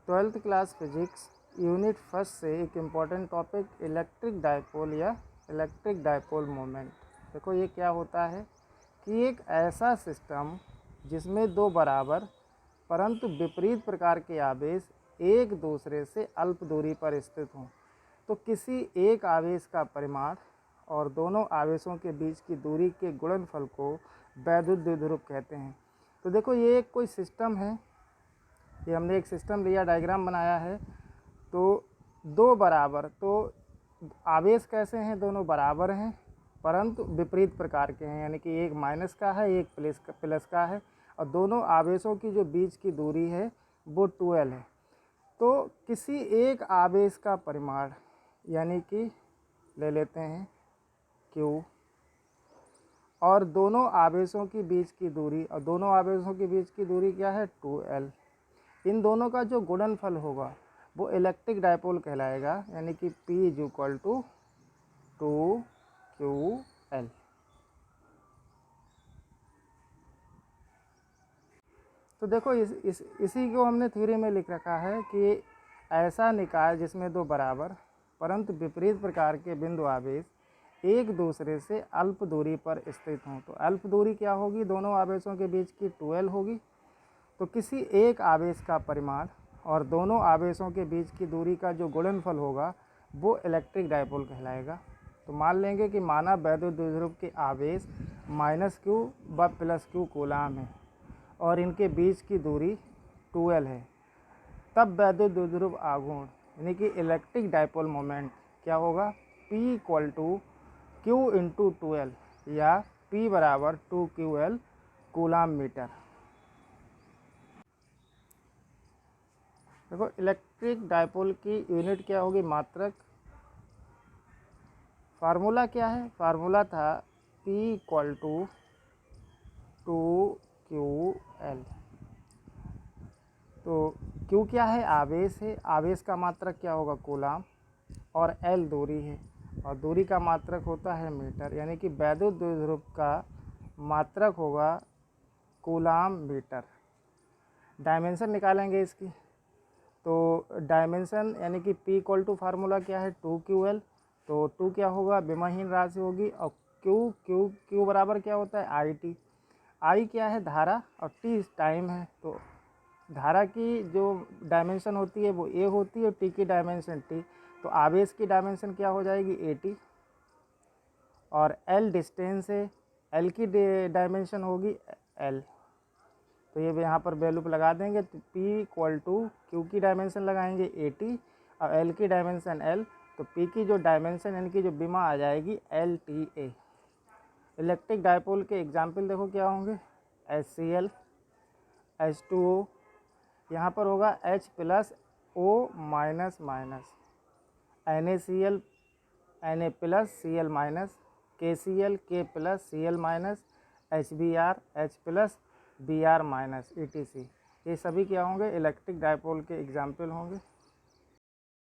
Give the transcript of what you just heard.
Twelfth class physics unit first से एक important topic electric dipole या इलेक्ट्रिक डायपोल मोमेंट। देखो ये क्या होता है कि एक ऐसा सिस्टम जिसमें दो बराबर परंतु विपरीत प्रकार के आवेश एक दूसरे से अल्प दूरी पर स्थित हों तो किसी एक आवेश का परिमाण और दोनों आवेशों के बीच की दूरी के गुणनफल को वैद्युत द्विध्रुव कहते हैं। तो देखो ये एक कोई सिस्टम है, ये हमने एक सिस्टम लिया, डायग्राम बनाया है। तो दो बराबर, तो आवेश कैसे हैं, दोनों बराबर हैं परंतु विपरीत प्रकार के हैं, यानी कि एक माइनस का है एक प्लस का है और दोनों आवेशों की जो बीच की दूरी है वो 12 है। तो किसी एक आवेश का परिमाण यानी कि ले लेते हैं Q और दोनों आवेशों की बीच की दूरी, और दोनों आवेशों की बीच की दूरी क्या है 2L। इन दोनों का जो गुणनफल होगा वो इलेक्ट्रिक डायपोल कहलाएगा, यानी कि P = 2QL। तो देखो इसी को हमने थ्योरी में लिख रखा है कि ऐसा निकाय जिसमें दो बराबर परंतु विपरीत प्रकार के बिंदु आवेश एक दूसरे से अल्प दूरी पर स्थित हों। तो अल्प दूरी क्या होगी, दोनों आवेशों के बीच की 2L होगी। तो किसी एक आवेश का परिमाण और दोनों आवेशों के बीच की दूरी का जो गुणनफल होगा वो इलेक्ट्रिक डायपोल कहलाएगा। तो मान लेंगे कि माना वैद्युत द्विध्रुव के आवेश -Q व +Q कूलाम है और इनके बीच की दूरी 2L है। तब वैद्युत द्विध्रुव आघूर्ण यानी कि इलेक्ट्रिक डायपोल मोमेंट क्या होगा, P = Q × 2L या P = 2QL कूलाम मीटर। देखो इलेक्ट्रिक डायपोल की यूनिट क्या होगी, मात्रक। फार्मूला क्या है, फार्मूला था P = 2QL। तो Q क्या है, आवेश है, आवेश का मात्रक क्या होगा कूलाम, और L दूरी है और दूरी का मात्रक होता है मीटर, यानी कि वैद्युत द्विध्रुव का मात्रक होगा कूलाम मीटर। डायमेंशन निकालेंगे इसकी, तो डायमेंशन यानी कि P = फार्मूला क्या है 2QL। तो 2 क्या होगा, विमाहीन राशि होगी, और Q बराबर क्या होता है IT। I क्या है, धारा, और T टाइम है। तो धारा की जो डायमेंशन होती है वो A होती है और T की डायमेंशन T। तो आवेश की डायमेंशन क्या हो जाएगी AT, और L डिस्टेंस है, L की डायमेंशन होगी L। तो ये यहाँ पर वैल्यू पे लगा देंगे। तो P = Q की डायमेंशन लगाएंगे AT और L की डायमेंशन L। तो P की जो डायमेंशन यानी कि जो विमा आ जाएगी LTA। इलेक्ट्रिक डायपोल के एग्जाम्पल देखो क्या होंगे, HCl, H2O, यहाँ पर होगा H + O-, NaCl, Na+, Cl-, KCl, K+, Cl-, HBr, H+, Br-, etc। ये सभी क्या होंगे, इलेक्ट्रिक डायपोल के एग्जाम्पल होंगे।